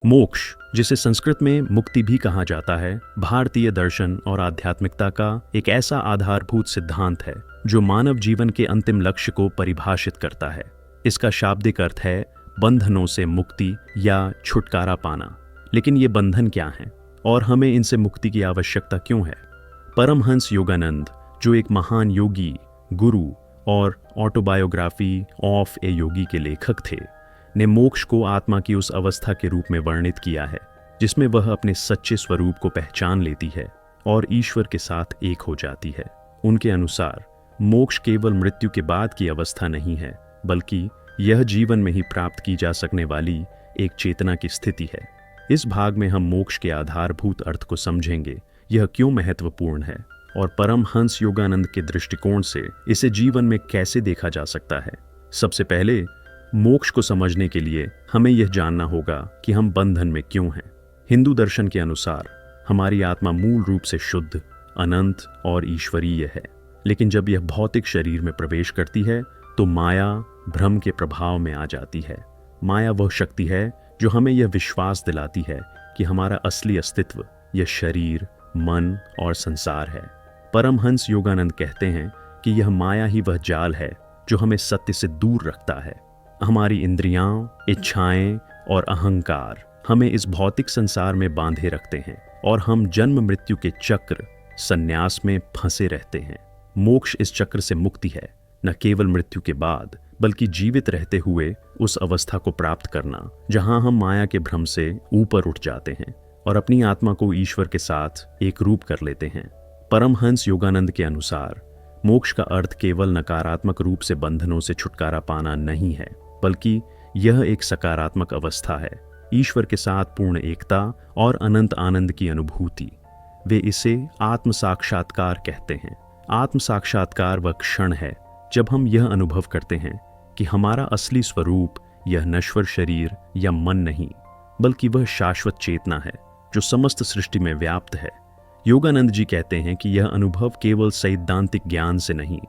मोक्ष, जिसे संस्कृत में मुक्ति भी कहा जाता है, भारतीय दर्शन और आध्यात्मिकता का एक ऐसा आधारभूत सिद्धांत है जो मानव जीवन के अंतिम लक्ष्य को परिभाषित करता है। इसका शाब्दिक अर्थ है बंधनों से मुक्ति या छुटकारा पाना। लेकिन ये बंधन क्या हैं और हमें इनसे मुक्ति की आवश्यकता क्यों है? परमहंस योगानंद, जो एक महान योगी, गुरु और ऑटोबायोग्राफी ऑफ ए योगी के लेखक थे, ने मोक्ष को आत्मा की उस अवस्था के रूप में वर्णित किया है जिसमें वह अपने सच्चे स्वरूप को पहचान लेती है और ईश्वर के साथ एक हो जाती है। उनके अनुसार मोक्ष केवल मृत्यु के बाद की अवस्था नहीं है, बल्कि यह जीवन में ही प्राप्त की जा सकने वाली एक चेतना की स्थिति है। इस भाग में हम मोक्ष के आधारभूत अर्थ को समझेंगे, यह क्यों महत्वपूर्ण है और परमहंस योगानंद के दृष्टिकोण से इसे जीवन में कैसे देखा जा सकता है। सबसे पहले मोक्ष को समझने के लिए हमें यह जानना होगा कि हम बंधन में क्यों हैं। हिंदू दर्शन के अनुसार हमारी आत्मा मूल रूप से शुद्ध, अनंत और ईश्वरीय है, लेकिन जब यह भौतिक शरीर में प्रवेश करती है तो माया भ्रम के प्रभाव में आ जाती है। माया वह शक्ति है जो हमें यह विश्वास दिलाती है कि हमारा असली अस्तित्व यह शरीर, मन और संसार है। परमहंस योगानंद कहते हैं कि यह माया ही वह जाल है जो हमें सत्य से दूर रखता है। हमारी इंद्रियां, इच्छाएं और अहंकार हमें इस भौतिक संसार में बांधे रखते हैं और हम जन्म मृत्यु के चक्र, संन्यास में फंसे रहते हैं। मोक्ष इस चक्र से मुक्ति है, न केवल मृत्यु के बाद बल्कि जीवित रहते हुए उस अवस्था को प्राप्त करना जहां हम माया के भ्रम से ऊपर उठ जाते हैं और अपनी आत्मा को ईश्वर के साथ एक रूप कर लेते हैं। परमहंस योगानंद के अनुसार मोक्ष का अर्थ केवल नकारात्मक रूप से बंधनों से छुटकारा पाना नहीं है, बल्कि यह एक सकारात्मक अवस्था है, ईश्वर के साथ पूर्ण एकता और अनंत आनंद की अनुभूति। वे इसे आत्म साक्षात्कार कहते हैं। आत्म साक्षात्कार वह क्षण है जब हम यह अनुभव करते हैं कि हमारा असली स्वरूप यह नश्वर शरीर या मन नहीं, बल्कि वह शाश्वत चेतना है जो समस्त सृष्टि में व्याप्त है। योगानंद जी कहते हैं कि यह अनुभव केवल सैद्धांतिक ज्ञान से नहीं,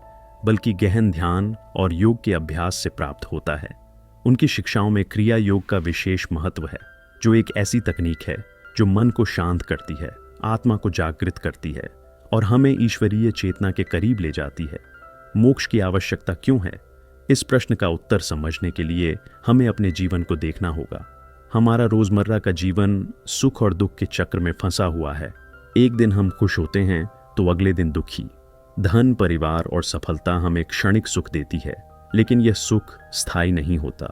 बल्कि गहन ध्यान और योग के अभ्यास से प्राप्त होता है। उनकी शिक्षाओं में क्रिया योग का विशेष महत्व है, जो एक ऐसी तकनीक है जो मन को शांत करती है, आत्मा को जागृत करती है और हमें ईश्वरीय चेतना के करीब ले जाती है। मोक्ष की आवश्यकता क्यों है? इस प्रश्न का उत्तर समझने के लिए हमें अपने जीवन को देखना होगा। हमारा रोजमर्रा का जीवन सुख और दुख के चक्र में फंसा हुआ है। एक दिन हम खुश होते हैं तो अगले दिन दुखी। धन, परिवार और सफलता हमें क्षणिक सुख देती है, लेकिन यह सुख स्थायी नहीं होता।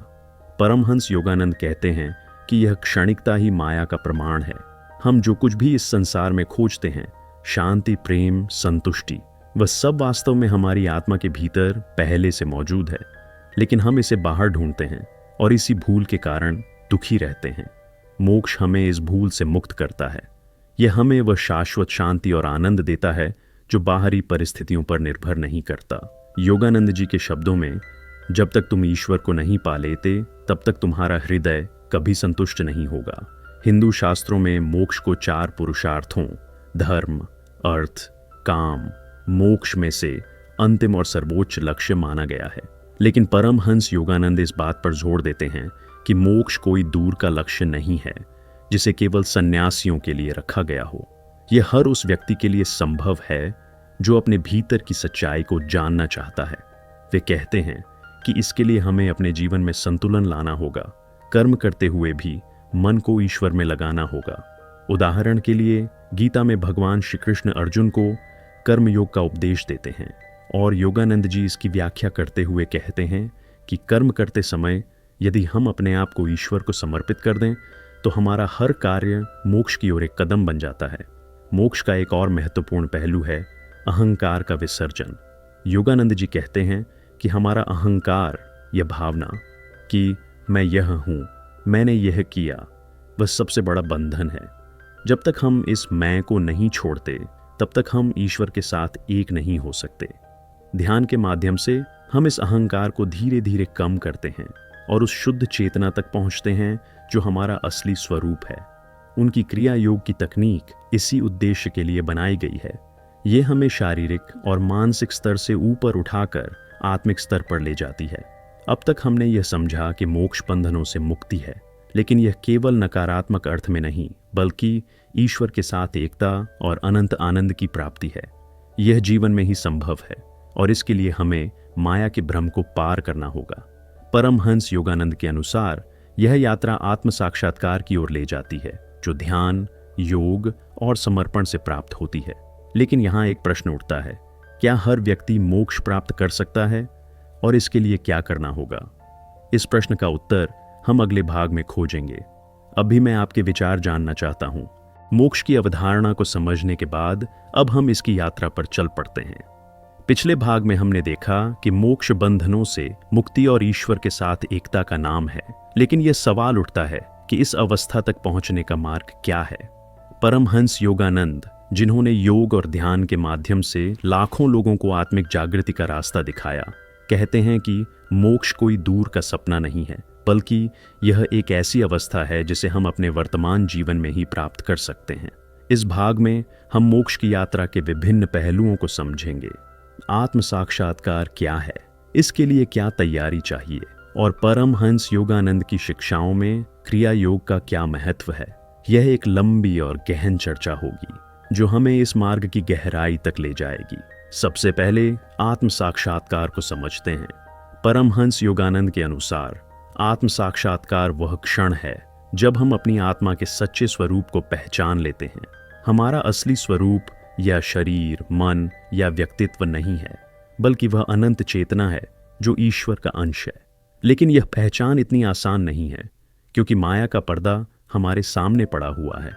परमहंस योगानंद कहते हैं कि यह क्षणिकता ही माया का प्रमाण है। हम जो कुछ भी इस संसार में खोजते हैं, शांति, प्रेम, संतुष्टि, वह सब वास्तव में हमारी आत्मा के भीतर पहले से मौजूद है, लेकिन हम इसे बाहर ढूंढते हैं और इसी भूल के कारण दुखी रहते हैं। मोक्ष हमें इस भूल से मुक्त करता है। यह हमें वह शाश्वत शांति और आनंद देता है जो बाहरी परिस्थितियों पर निर्भर नहीं करता। योगानंद जी के शब्दों में, जब तक तुम ईश्वर को नहीं पा लेते तब तक तुम्हारा हृदय कभी संतुष्ट नहीं होगा। हिंदू शास्त्रों में मोक्ष को 4 पुरुषार्थों धर्म, अर्थ, काम, मोक्ष में से अंतिम और सर्वोच्च लक्ष्य माना गया है। लेकिन परमहंस योगानंद इस बात पर जोर देते हैं कि मोक्ष कोई दूर का लक्ष्य नहीं है जिसे केवल सन्यासियों के लिए रखा गया हो। यह हर उस व्यक्ति के लिए संभव है जो अपने भीतर की सच्चाई को जानना चाहता है। वे कहते हैं कि इसके लिए हमें अपने जीवन में संतुलन लाना होगा, कर्म करते हुए भी मन को ईश्वर में लगाना होगा। उदाहरण के लिए गीता में भगवान श्री कृष्ण अर्जुन को कर्म योग का उपदेश देते हैं और योगानंद जी इसकी व्याख्या करते हुए कहते हैं कि कर्म करते समय यदि हम अपने आप को ईश्वर को समर्पित कर दें तो हमारा हर कार्य मोक्ष की ओर एक कदम बन जाता है। मोक्ष का एक और महत्वपूर्ण पहलू है अहंकार का विसर्जन। योगानंद जी कहते हैं कि हमारा अहंकार, यह भावना कि मैं यह हूँ, मैंने यह किया, वह सबसे बड़ा बंधन है। जब तक हम इस मैं को नहीं छोड़ते तब तक हम ईश्वर के साथ एक नहीं हो सकते। ध्यान के माध्यम से हम इस अहंकार को धीरे धीरे कम करते हैं और उस शुद्ध चेतना तक पहुंचते हैं जो हमारा असली स्वरूप है। उनकी क्रिया योग की तकनीक इसी उद्देश्य के लिए बनाई गई है। ये हमें शारीरिक और मानसिक स्तर से ऊपर उठाकर आत्मिक स्तर पर ले जाती है। अब तक हमने यह समझा कि मोक्ष बंधनों से मुक्ति है, लेकिन यह केवल नकारात्मक अर्थ में नहीं, बल्कि ईश्वर के साथ एकता और अनंत आनंद की प्राप्ति है। यह जीवन में ही संभव है और इसके लिए हमें माया के भ्रम को पार करना होगा। परमहंस योगानंद के अनुसार यह यात्रा आत्म साक्षात्कार की ओर ले जाती है, जो ध्यान, योग और समर्पण से प्राप्त होती है। लेकिन यहाँ एक प्रश्न उठता है, क्या हर व्यक्ति मोक्ष प्राप्त कर सकता है और इसके लिए क्या करना होगा? इस प्रश्न का उत्तर हम अगले भाग में खोजेंगे। अभी मैं आपके विचार जानना चाहता हूं। मोक्ष की अवधारणा को समझने के बाद अब हम इसकी यात्रा पर चल पड़ते हैं। पिछले भाग में हमने देखा कि मोक्ष बंधनों से मुक्ति और ईश्वर के साथ एकता का नाम है, लेकिन यह सवाल उठता है कि इस अवस्था तक पहुंचने का मार्ग क्या है? परमहंस योगानंद, जिन्होंने योग और ध्यान के माध्यम से लाखों लोगों को आत्मिक जागृति का रास्ता दिखाया, कहते हैं कि मोक्ष कोई दूर का सपना नहीं है, बल्कि यह एक ऐसी अवस्था है जिसे हम अपने वर्तमान जीवन में ही प्राप्त कर सकते हैं। इस भाग में हम मोक्ष की यात्रा के विभिन्न पहलुओं को समझेंगे। आत्म साक्षात्कार क्या है, इसके लिए क्या तैयारी चाहिए, और परमहंस योगानंद की शिक्षाओं में क्रिया योग का क्या महत्व है। यह एक लंबी और गहन चर्चा होगी जो हमें इस मार्ग की गहराई तक ले जाएगी। सबसे पहले आत्म साक्षात्कार को समझते हैं। परमहंस योगानंद के अनुसार आत्म साक्षात्कार वह क्षण है जब हम अपनी आत्मा के सच्चे स्वरूप को पहचान लेते हैं। हमारा असली स्वरूप या शरीर, मन या व्यक्तित्व नहीं है, बल्कि वह अनंत चेतना है जो ईश्वर का अंश है। लेकिन यह पहचान इतनी आसान नहीं है, क्योंकि माया का पर्दा हमारे सामने पड़ा हुआ है।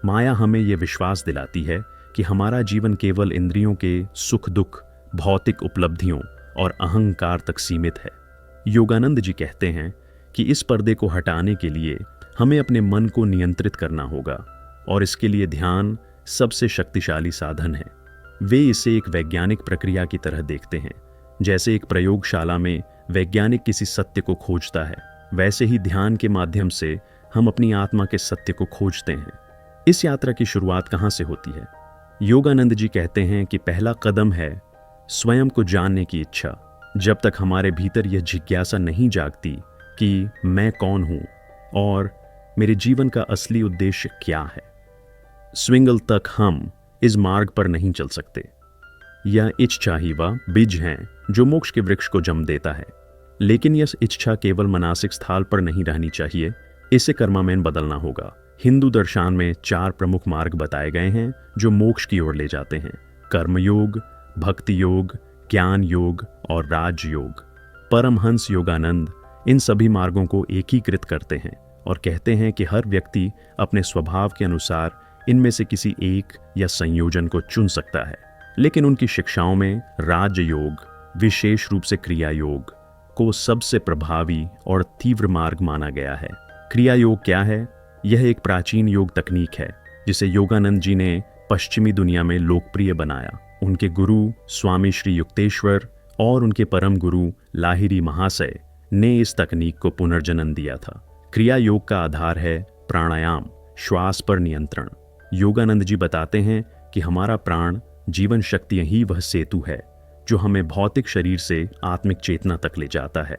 माया हमें यह विश्वास दिलाती है कि हमारा जीवन केवल इंद्रियों के सुख दुख, भौतिक उपलब्धियों और अहंकार तक सीमित है। योगानंद जी कहते हैं कि इस पर्दे को हटाने के लिए हमें अपने मन को नियंत्रित करना होगा, और इसके लिए ध्यान सबसे शक्तिशाली साधन है। वे इसे एक वैज्ञानिक प्रक्रिया की तरह देखते हैं। जैसे एक प्रयोगशाला में वैज्ञानिक किसी सत्य को खोजता है, वैसे ही ध्यान के माध्यम से हम अपनी आत्मा के सत्य को खोजते हैं। इस यात्रा की शुरुआत कहाँ से होती है? योगानंद जी कहते हैं कि पहला कदम है स्वयं को जानने की इच्छा। जब तक हमारे भीतर यह जिज्ञासा नहीं जागती कि मैं कौन हूं और मेरे जीवन का असली उद्देश्य क्या है, स्विंगल तक हम इस मार्ग पर नहीं चल सकते। यह इच्छा ही वह बीज है जो मोक्ष के वृक्ष को जन्म देता है। लेकिन यह इच्छा केवल मानसिक स्थल पर नहीं रहनी चाहिए, इसे कर्म में बदलना होगा। हिंदू दर्शन में 4 प्रमुख मार्ग बताए गए हैं जो मोक्ष की ओर ले जाते हैं: कर्मयोग, भक्ति योग, ज्ञान योग और राज योग। परमहंस योगानंद इन सभी मार्गों को एकीकृत करते हैं और कहते हैं कि हर व्यक्ति अपने स्वभाव के अनुसार इनमें से किसी एक या संयोजन को चुन सकता है। लेकिन उनकी शिक्षाओं में राजयोग, विशेष रूप से क्रिया योग, को सबसे प्रभावी और तीव्र मार्ग माना गया है। क्रिया योग क्या है? यह एक प्राचीन योग तकनीक है जिसे योगानंद जी ने पश्चिमी दुनिया में लोकप्रिय बनाया। उनके गुरु स्वामी श्री युक्तेश्वर और उनके परम गुरु लाहिरी महाशय ने इस तकनीक को पुनर्जन्म दिया था। क्रिया योग का आधार है प्राणायाम, श्वास पर नियंत्रण। योगानंद जी बताते हैं कि हमारा प्राण जीवन शक्ति ही वह सेतु है जो हमें भौतिक शरीर से आत्मिक चेतना तक ले जाता है।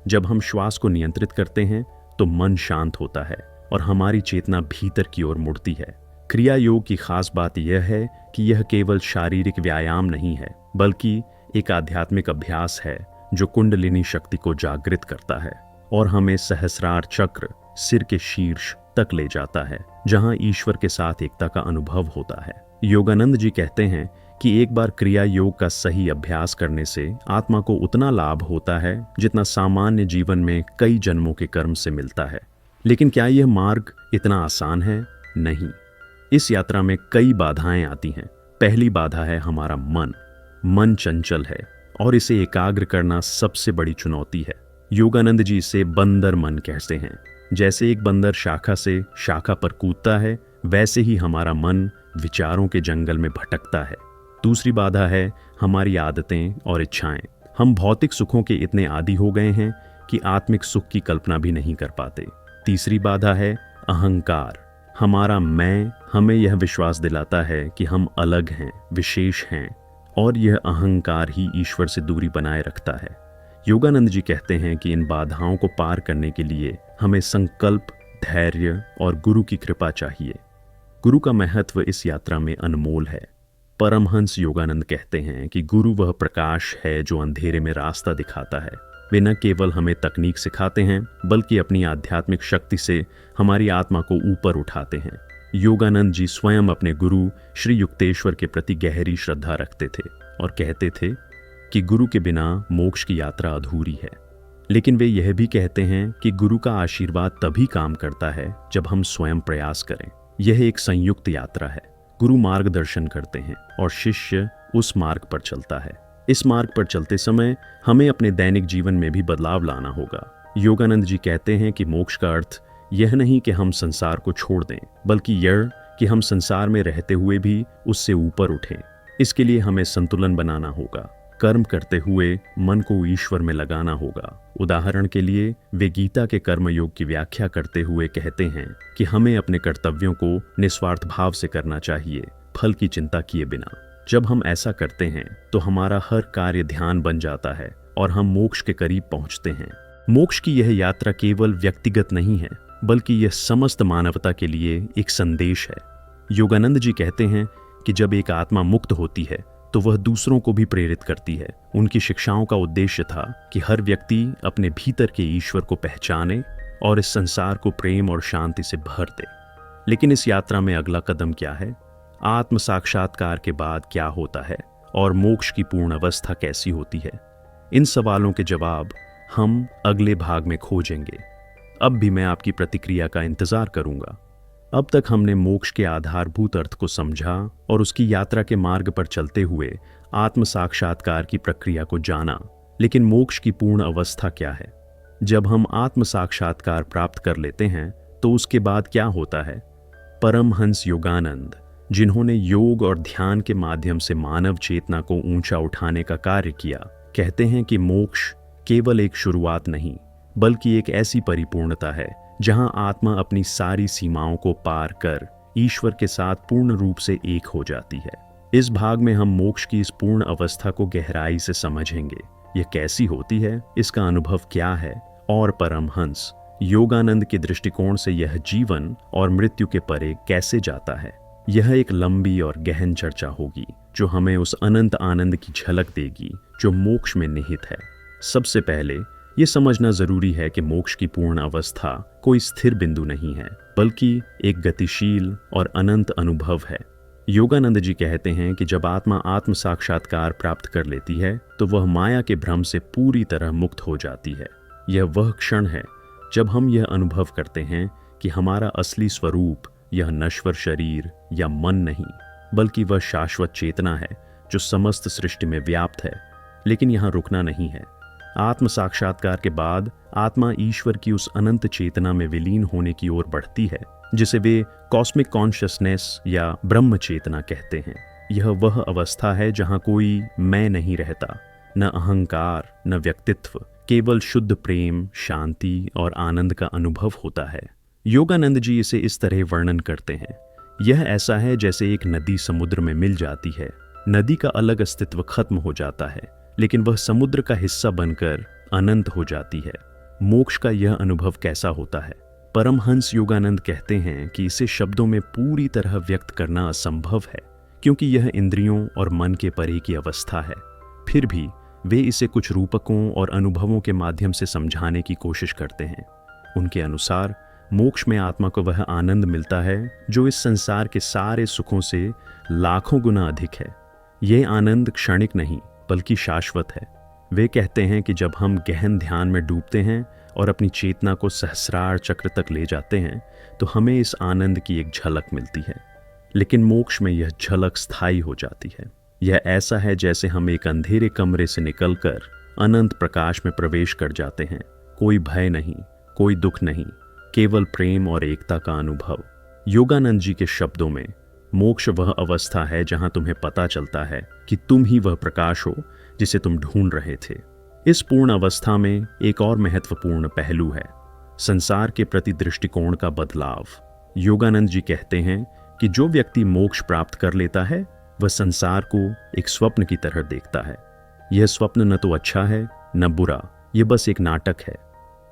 जब हम श्वास को नियंत्रित करते हैं तो मन शांत होता है और हमारी चेतना भीतर की ओर मुड़ती है। क्रिया योग की खास बात यह है कि यह केवल शारीरिक व्यायाम नहीं है, बल्कि एक आध्यात्मिक अभ्यास है जो कुंडलिनी शक्ति को जागृत करता है और हमें सहस्रार चक्र, सिर के शीर्ष तक ले जाता है, जहां ईश्वर के साथ एकता का अनुभव होता है। योगानंद जी कहते हैं कि एक बार क्रिया योग का सही अभ्यास करने से आत्मा को उतना लाभ होता है जितना सामान्य जीवन में कई जन्मों के कर्म से मिलता है। लेकिन क्या यह मार्ग इतना आसान है? नहीं। इस यात्रा में कई बाधाएं आती हैं। पहली बाधा है हमारा मन। मन चंचल है और इसे एकाग्र करना सबसे बड़ी चुनौती है। योगानंद जी इसे बंदर मन कहते हैं। जैसे एक बंदर शाखा से शाखा पर कूदता है, वैसे ही हमारा मन विचारों के जंगल में भटकता है। दूसरी बाधा है हमारी आदतें और इच्छाएं। हम भौतिक सुखों के इतने आदी हो गए हैं कि आत्मिक सुख की कल्पना भी नहीं कर पाते। तीसरी बाधा है अहंकार। हमारा मैं हमें यह विश्वास दिलाता है कि हम अलग हैं, विशेष हैं, और यह अहंकार ही ईश्वर से दूरी बनाए रखता है। योगानंद जी कहते हैं कि इन बाधाओं को पार करने के लिए हमें संकल्प, धैर्य और गुरु की कृपा चाहिए। गुरु का महत्व इस यात्रा में अनमोल है। परमहंस योगानंद कहते हैं कि गुरु वह प्रकाश है जो अंधेरे में रास्ता दिखाता है। वे न केवल हमें तकनीक सिखाते हैं बल्कि अपनी आध्यात्मिक शक्ति से हमारी आत्मा को ऊपर उठाते हैं। योगानंद जी स्वयं अपने गुरु श्री युक्तेश्वर के प्रति गहरी श्रद्धा रखते थे और कहते थे कि गुरु के बिना मोक्ष की यात्रा अधूरी है। लेकिन वे यह भी कहते हैं कि गुरु का आशीर्वाद तभी काम करता है जब हम स्वयं प्रयास करें। यह एक संयुक्त यात्रा है। गुरु मार्गदर्शन करते हैं और शिष्य उस मार्ग पर चलता है। इस मार्ग पर चलते समय हमें अपने दैनिक जीवन में भी बदलाव लाना होगा। योगानंद जी कहते हैं कि मोक्ष का अर्थ यह नहीं कि हम संसार को छोड़ दें, बल्कि यह कि हम संसार में रहते हुए भी उससे ऊपर उठें। इसके लिए हमें संतुलन बनाना होगा। कर्म करते हुए मन को ईश्वर में लगाना होगा। उदाहरण के लिए वे गीता के कर्मयोग की व्याख्या करते हुए कहते हैं कि हमें अपने कर्तव्यों को निस्वार्थ भाव से करना चाहिए, फल की चिंता किए बिना। जब हम ऐसा करते हैं तो हमारा हर कार्य ध्यान बन जाता है और हम मोक्ष के करीब पहुंचते हैं। मोक्ष की यह यात्रा केवल व्यक्तिगत नहीं है, बल्कि यह समस्त मानवता के लिए एक संदेश है। योगानंद जी कहते हैं कि जब एक आत्मा मुक्त होती है तो वह दूसरों को भी प्रेरित करती है। उनकी शिक्षाओं का उद्देश्य था कि हर व्यक्ति अपने भीतर के ईश्वर को पहचाने और इस संसार को प्रेम और शांति से भर दे। लेकिन इस यात्रा में अगला कदम क्या है? आत्म साक्षात्कार के बाद क्या होता है और मोक्ष की पूर्ण अवस्था कैसी होती है? इन सवालों के जवाब हम अगले भाग में खोजेंगे। अब भी मैं आपकी प्रतिक्रिया का इंतजार करूंगा। अब तक हमने मोक्ष के आधारभूत अर्थ को समझा और उसकी यात्रा के मार्ग पर चलते हुए आत्म साक्षात्कार की प्रक्रिया को जाना। लेकिन मोक्ष की पूर्ण अवस्था क्या है? जब हम आत्म साक्षात्कार प्राप्त कर लेते हैं तो उसके बाद क्या होता है? परमहंस योगानंद, जिन्होंने योग और ध्यान के माध्यम से मानव चेतना को ऊंचा उठाने का कार्य किया, कहते हैं कि मोक्ष केवल एक शुरुआत नहीं, बल्कि एक ऐसी परिपूर्णता है जहां आत्मा अपनी सारी सीमाओं को पार कर ईश्वर के साथ पूर्ण रूप से एक हो जाती है। इस भाग में हम मोक्ष की इस पूर्ण अवस्था को गहराई से समझेंगे। यह कैसी होती है, इसका अनुभव क्या है और परमहंस योगानंद के दृष्टिकोण से यह जीवन और मृत्यु के परे कैसे जाता है। यह एक लंबी और गहन चर्चा होगी जो हमें उस अनंत आनंद की झलक देगी जो मोक्ष में निहित है। सबसे पहले ये समझना जरूरी है कि मोक्ष की पूर्ण अवस्था कोई स्थिर बिंदु नहीं है, बल्कि एक गतिशील और अनंत अनुभव है। योगानंद जी कहते हैं कि जब आत्मा आत्म साक्षात्कार प्राप्त कर लेती है तो वह माया के भ्रम से पूरी तरह मुक्त हो जाती है। यह वह क्षण है जब हम यह अनुभव करते हैं कि हमारा असली स्वरूप यह नश्वर शरीर या मन नहीं, बल्कि वह शाश्वत चेतना है जो समस्त सृष्टि में व्याप्त है। लेकिन यहाँ रुकना नहीं है। आत्म साक्षात्कार के बाद आत्मा ईश्वर की उस अनंत चेतना में विलीन होने की ओर बढ़ती है, जिसे वे कॉस्मिक कॉन्शियसनेस या ब्रह्म चेतना कहते हैं। यह वह अवस्था है जहां कोई मैं नहीं रहता, न अहंकार न व्यक्तित्व, केवल शुद्ध प्रेम, शांति और आनंद का अनुभव होता है। योगानंद जी इसे इस तरह वर्णन करते हैं, यह ऐसा है जैसे एक नदी समुद्र में मिल जाती है। नदी का अलग अस्तित्व खत्म हो जाता है, लेकिन वह समुद्र का हिस्सा बनकर अनंत हो जाती है। मोक्ष का यह अनुभव कैसा होता है? परमहंस योगानंद कहते हैं कि इसे शब्दों में पूरी तरह व्यक्त करना असंभव है, क्योंकि यह इंद्रियों और मन के परे की अवस्था है। फिर भी वे इसे कुछ रूपकों और अनुभवों के माध्यम से समझाने की कोशिश करते हैं। उनके अनुसार मोक्ष में आत्मा को वह आनंद मिलता है जो इस संसार के सारे सुखों से लाखों गुना अधिक है। यह आनंद क्षणिक नहीं बल्कि शाश्वत है। वे कहते हैं कि जब हम गहन ध्यान में डूबते हैं और अपनी चेतना को सहस्रार चक्र तक ले जाते हैं तो हमें इस आनंद की एक झलक मिलती है। लेकिन मोक्ष में यह झलक स्थायी हो जाती है। यह ऐसा है जैसे हम एक अंधेरे कमरे से निकलकर अनंत प्रकाश में प्रवेश कर जाते हैं। कोई भय नहीं, कोई दुख नहीं, केवल प्रेम और एकता का अनुभव। योगानंद जी के शब्दों में, मोक्ष वह अवस्था है जहां तुम्हें पता चलता है कि तुम ही वह प्रकाश हो जिसे तुम ढूंढ रहे थे। इस पूर्ण अवस्था में एक और महत्वपूर्ण पहलू है, संसार के प्रति दृष्टिकोण का बदलाव। योगानंद जी कहते हैं कि जो व्यक्ति मोक्ष प्राप्त कर लेता है वह संसार को एक स्वप्न की तरह देखता है। यह स्वप्न न तो अच्छा है न बुरा, यह बस एक नाटक है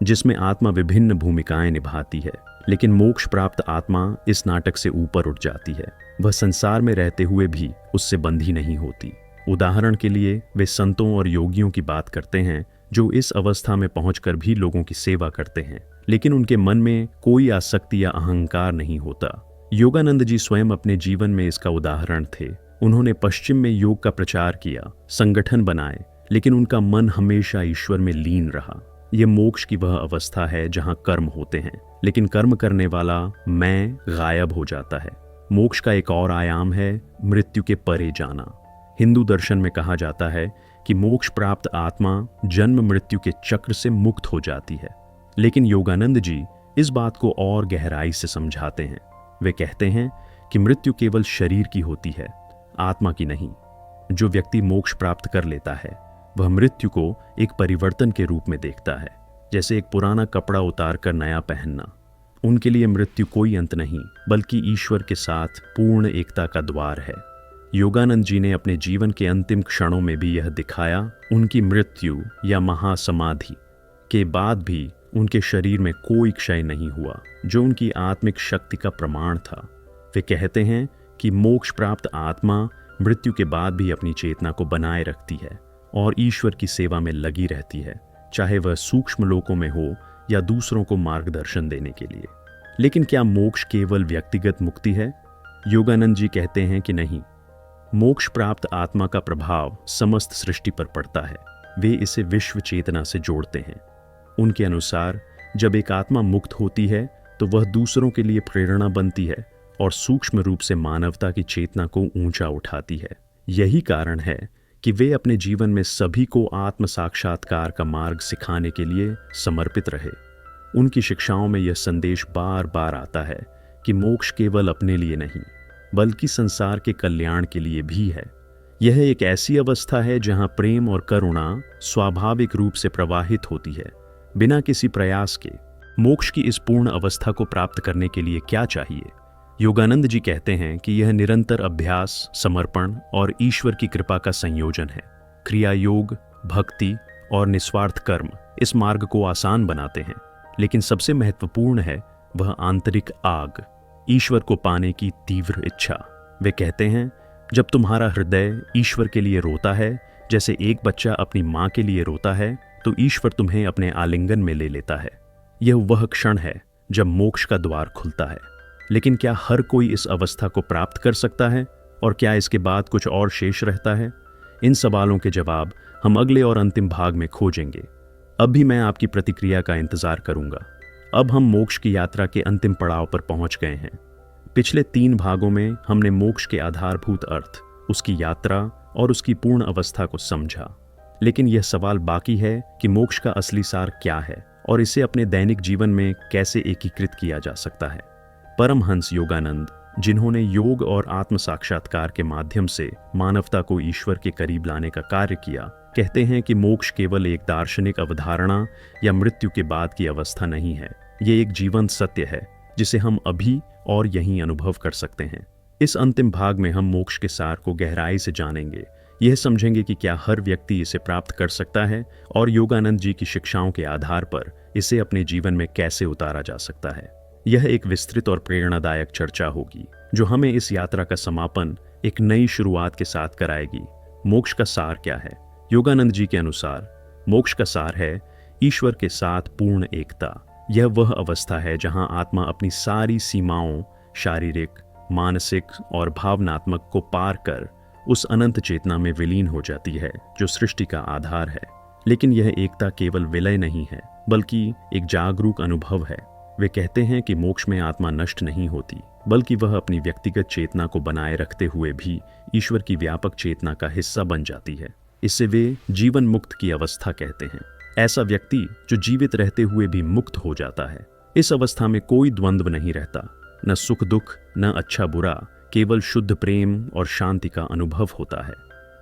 जिसमें आत्मा विभिन्न भूमिकाएं निभाती है। लेकिन मोक्ष प्राप्त आत्मा इस नाटक से ऊपर उठ जाती है। वह संसार में रहते हुए भी उससे बंधी नहीं होती। उदाहरण के लिए वे संतों और योगियों की बात करते हैं जो इस अवस्था में पहुंचकर भी लोगों की सेवा करते हैं, लेकिन उनके मन में कोई आसक्ति या अहंकार नहीं होता। योगानंद जी स्वयं अपने जीवन में इसका उदाहरण थे। उन्होंने पश्चिम में योग का प्रचार किया, संगठन बनाए, लेकिन उनका मन हमेशा ईश्वर में लीन रहा। यह मोक्ष की वह अवस्था है जहां कर्म होते हैं, लेकिन कर्म करने वाला मैं गायब हो जाता है। मोक्ष का एक और आयाम है मृत्यु के परे जाना। हिंदू दर्शन में कहा जाता है कि मोक्ष प्राप्त आत्मा जन्म मृत्यु के चक्र से मुक्त हो जाती है, लेकिन योगानंद जी इस बात को और गहराई से समझाते हैं। वे कहते हैं कि मृत्यु केवल शरीर की होती है, आत्मा की नहीं। जो व्यक्ति मोक्ष प्राप्त कर लेता है वह मृत्यु को एक परिवर्तन के रूप में देखता है, जैसे एक पुराना कपड़ा उतार कर नया पहनना। उनके लिए मृत्यु कोई अंत नहीं, बल्कि ईश्वर के साथ पूर्ण एकता का द्वार है। योगानंद जी ने अपने जीवन के अंतिम क्षणों में भी यह दिखाया। उनकी मृत्यु या महासमाधि के बाद भी उनके शरीर में कोई क्षय नहीं हुआ, जो उनकी आत्मिक शक्ति का प्रमाण था। वे कहते हैं कि मोक्ष प्राप्त आत्मा मृत्यु के बाद भी अपनी चेतना को बनाए रखती है और ईश्वर की सेवा में लगी रहती है, चाहे वह सूक्ष्म लोकों में हो या दूसरों को मार्गदर्शन देने के लिए। लेकिन क्या मोक्ष केवल व्यक्तिगत मुक्ति है? योगानंद जी कहते हैं कि नहीं। मोक्ष प्राप्त आत्मा का प्रभाव समस्त सृष्टि पर पड़ता है। वे इसे विश्व चेतना से जोड़ते हैं। उनके अनुसार जब एक आत्मा मुक्त होती है तो वह दूसरों के लिए प्रेरणा बनती है और सूक्ष्म रूप से मानवता की चेतना को ऊंचा उठाती है। यही कारण है कि वे अपने जीवन में सभी को आत्म साक्षात्कार का मार्ग सिखाने के लिए समर्पित रहे। उनकी शिक्षाओं में यह संदेश बार बार आता है कि मोक्ष केवल अपने लिए नहीं, बल्कि संसार के कल्याण के लिए भी है। यह एक ऐसी अवस्था है जहां प्रेम और करुणा स्वाभाविक रूप से प्रवाहित होती है, बिना किसी प्रयास के। मोक्ष की इस पूर्ण अवस्था को प्राप्त करने के लिए क्या चाहिए? योगानंद जी कहते हैं कि यह निरंतर अभ्यास, समर्पण और ईश्वर की कृपा का संयोजन है। क्रिया योग, भक्ति और निस्वार्थ कर्म इस मार्ग को आसान बनाते हैं, लेकिन सबसे महत्वपूर्ण है वह आंतरिक आग, ईश्वर को पाने की तीव्र इच्छा। वे कहते हैं, जब तुम्हारा हृदय ईश्वर के लिए रोता है, जैसे एक बच्चा अपनी माँ के लिए रोता है, तो ईश्वर तुम्हें अपने आलिंगन में ले लेता है। यह वह क्षण है जब मोक्ष का द्वार खुलता है। लेकिन क्या हर कोई इस अवस्था को प्राप्त कर सकता है, और क्या इसके बाद कुछ और शेष रहता है? इन सवालों के जवाब हम अगले और अंतिम भाग में खोजेंगे। अब भी मैं आपकी प्रतिक्रिया का इंतजार करूंगा। अब हम मोक्ष की यात्रा के अंतिम पड़ाव पर पहुंच गए हैं। पिछले 3 भागों में हमने मोक्ष के आधारभूत अर्थ, उसकी यात्रा और उसकी पूर्ण अवस्था को समझा। लेकिन यह सवाल बाकी है कि मोक्ष का असली सार क्या है और इसे अपने दैनिक जीवन में कैसे एकीकृत किया जा सकता है। परमहंस योगानंद, जिन्होंने योग और आत्म साक्षात्कार के माध्यम से मानवता को ईश्वर के करीब लाने का कार्य किया, कहते हैं कि मोक्ष केवल एक दार्शनिक अवधारणा या मृत्यु के बाद की अवस्था नहीं है। ये एक जीवंत सत्य है जिसे हम अभी और यहीं अनुभव कर सकते हैं। इस अंतिम भाग में हम मोक्ष के सार को गहराई से जानेंगे। यह समझेंगे कि क्या हर व्यक्ति इसे प्राप्त कर सकता है और योगानंद जी की शिक्षाओं के आधार पर इसे अपने जीवन में कैसे उतारा जा सकता है। यह एक विस्तृत और प्रेरणादायक चर्चा होगी जो हमें इस यात्रा का समापन एक नई शुरुआत के साथ कराएगी। मोक्ष का सार क्या है? योगानंद जी के अनुसार मोक्ष का सार है ईश्वर के साथ पूर्ण एकता। यह वह अवस्था है जहां आत्मा अपनी सारी सीमाओं, शारीरिक, मानसिक और भावनात्मक को पार कर उस अनंत चेतना में विलीन हो जाती है जो सृष्टि का आधार है। लेकिन यह एकता केवल विलय नहीं है, बल्कि एक जागरूक अनुभव है। वे कहते हैं कि मोक्ष में आत्मा नष्ट नहीं होती, बल्कि वह अपनी व्यक्तिगत चेतना को बनाए रखते हुए भी ईश्वर की व्यापक चेतना का हिस्सा बन जाती है। इसे वे जीवन मुक्त की अवस्था कहते हैं। ऐसा व्यक्ति जो जीवित रहते हुए भी मुक्त हो जाता है। इस अवस्था में कोई द्वंद्व नहीं रहता, न सुख दुख, न अच्छा बुरा, केवल शुद्ध प्रेम और शांति का अनुभव होता है।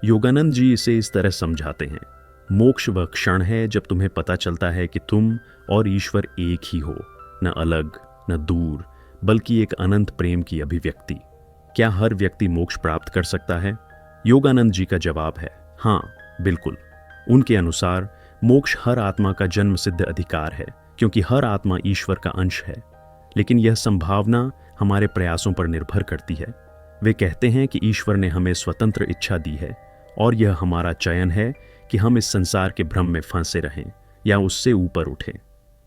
योगानंद जी इसे इस तरह समझाते हैं, मोक्ष वह क्षण है जब तुम्हें पता चलता है कि तुम और ईश्वर एक ही हो, न अलग न दूर, बल्कि एक अनंत प्रेम की अभिव्यक्ति। क्या हर व्यक्ति मोक्ष प्राप्त कर सकता है? योगानंद जी का जवाब है हाँ, बिल्कुल। उनके अनुसार मोक्ष हर आत्मा का जन्म सिद्ध अधिकार है, क्योंकि हर आत्मा ईश्वर का अंश है। लेकिन यह संभावना हमारे प्रयासों पर निर्भर करती है। वे कहते हैं कि ईश्वर ने हमें स्वतंत्र इच्छा दी है और यह हमारा चयन है कि हम इस संसार के भ्रम में फंसे रहें या उससे ऊपर उठें।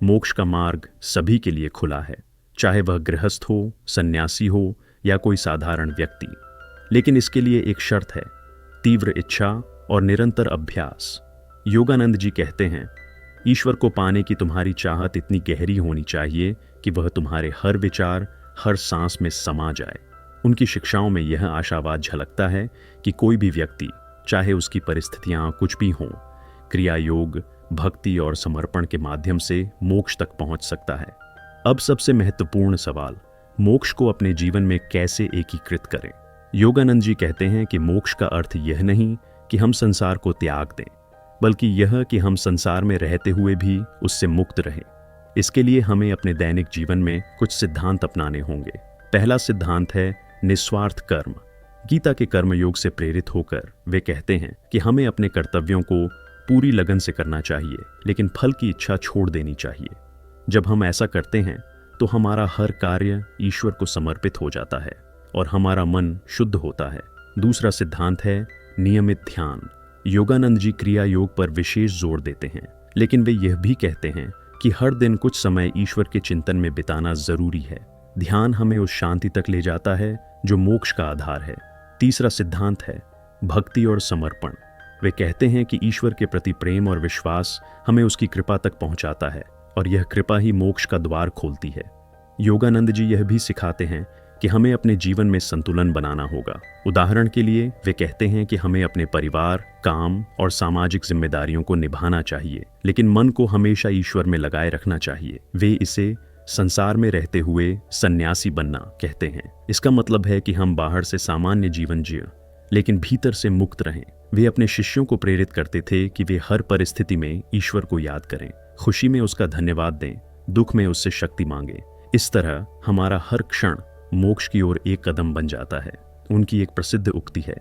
मोक्ष का मार्ग सभी के लिए खुला है, चाहे वह गृहस्थ हो, सन्यासी हो या कोई साधारण व्यक्ति। लेकिन इसके लिए एक शर्त है, तीव्र इच्छा और निरंतर अभ्यास। योगानंद जी कहते हैं, ईश्वर को पाने की तुम्हारी चाहत इतनी गहरी होनी चाहिए कि वह तुम्हारे हर विचार, हर सांस में समा जाए। उनकी शिक्षाओं में यह आशावाद झलकता है कि कोई भी व्यक्ति, चाहे उसकी परिस्थितियां कुछ भी हों, क्रिया योग, भक्ति और समर्पण के माध्यम से मोक्ष तक पहुंच सकता है। अब सबसे महत्वपूर्ण सवाल, मोक्ष को अपने जीवन में कैसे एकीकृत करें। योगानंद जी कहते हैं कि मोक्ष का अर्थ यह नहीं कि हम संसार को त्याग दें, बल्कि यह कि हम संसार में रहते हुए भी उससे मुक्त रहें। इसके लिए हमें अपने दैनिक जीवन में कुछ सिद्धांत अपनाने होंगे। पहला सिद्धांत है निस्वार्थ कर्म। गीता के कर्मयोग से प्रेरित होकर वे कहते हैं कि हमें अपने कर्तव्यों को पूरी लगन से करना चाहिए, लेकिन फल की इच्छा छोड़ देनी चाहिए। जब हम ऐसा करते हैं तो हमारा हर कार्य ईश्वर को समर्पित हो जाता है और हमारा मन शुद्ध होता है। दूसरा सिद्धांत है नियमित ध्यान। योगानंद जी क्रिया योग पर विशेष जोर देते हैं, लेकिन वे यह भी कहते हैं कि हर दिन कुछ समय ईश्वर के चिंतन में बिताना जरूरी है। ध्यान हमें उस शांति तक ले जाता है जो मोक्ष का आधार है। तीसरा सिद्धांत है भक्ति और समर्पण। वे कहते हैं कि ईश्वर के प्रति प्रेम और विश्वास हमें उसकी कृपा तक पहुंचाता है और यह कृपा ही मोक्ष का द्वार खोलती है। योगानंद जी यह भी सिखाते हैं कि हमें अपने जीवन में संतुलन बनाना होगा। उदाहरण के लिए वे कहते हैं कि हमें अपने परिवार, काम और सामाजिक जिम्मेदारियों को निभाना चाहिए, लेकिन मन को हमेशा ईश्वर में लगाए रखना चाहिए। वे इसे संसार में रहते हुए सन्यासी बनना कहते हैं। इसका मतलब है कि हम बाहर से सामान्य जीवन जिएं, लेकिन भीतर से मुक्त रहें। वे अपने शिष्यों को प्रेरित करते थे कि वे हर परिस्थिति में ईश्वर को याद करें, खुशी में उसका धन्यवाद दें, दुख में उससे शक्ति मांगें। इस तरह हमारा हर क्षण मोक्ष की ओर एक कदम बन जाता है। उनकी एक प्रसिद्ध उक्ति है,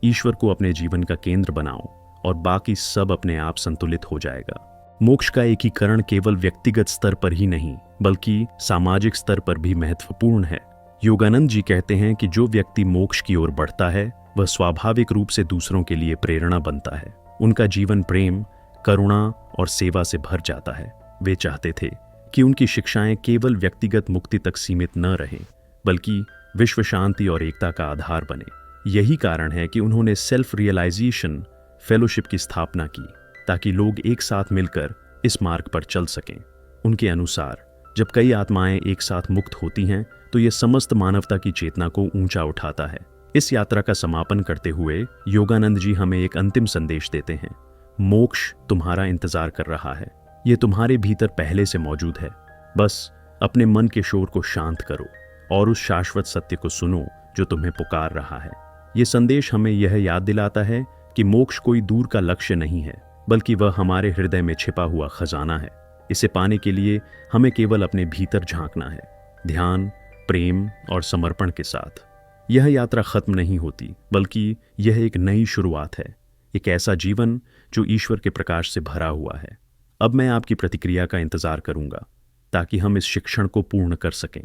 ईश्वर को अपने जीवन का केंद्र बनाओ और बाकी सब अपने आप संतुलित हो जाएगा। मोक्ष का एकीकरण केवल व्यक्तिगत स्तर पर ही नहीं, बल्कि सामाजिक स्तर पर भी महत्वपूर्ण है। योगानंद जी कहते हैं कि जो व्यक्ति मोक्ष की ओर बढ़ता है वह स्वाभाविक रूप से दूसरों के लिए प्रेरणा बनता है। उनका जीवन प्रेम, करुणा और सेवा से भर जाता है। वे चाहते थे कि उनकी शिक्षाएं केवल व्यक्तिगत मुक्ति तक सीमित न रहें, बल्कि विश्व शांति और एकता का आधार बने। यही कारण है कि उन्होंने सेल्फ रियलाइजेशन फेलोशिप की स्थापना की, ताकि लोग एक साथ मिलकर इस मार्ग पर चल सकें। उनके अनुसार जब कई आत्माएं एक साथ मुक्त होती हैं तो यह समस्त मानवता की चेतना को ऊंचा उठाता है। इस यात्रा का समापन करते हुए योगानंद जी हमें एक अंतिम संदेश देते हैं, मोक्ष तुम्हारा इंतजार कर रहा है। यह तुम्हारे भीतर पहले से मौजूद है। बस अपने मन के शोर को शांत करो और उस शाश्वत सत्य को सुनो जो तुम्हें पुकार रहा है। ये संदेश हमें यह याद दिलाता है कि मोक्ष कोई दूर का लक्ष्य नहीं है, बल्कि वह हमारे हृदय में छिपा हुआ खजाना है। इसे पाने के लिए हमें केवल अपने भीतर झांकना है, ध्यान, प्रेम और समर्पण के साथ। यह यात्रा खत्म नहीं होती, बल्कि यह एक नई शुरुआत है, एक ऐसा जीवन जो ईश्वर के प्रकाश से भरा हुआ है। अब मैं आपकी प्रतिक्रिया का इंतजार करूंगा ताकि हम इस शिक्षण को पूर्ण कर सकें।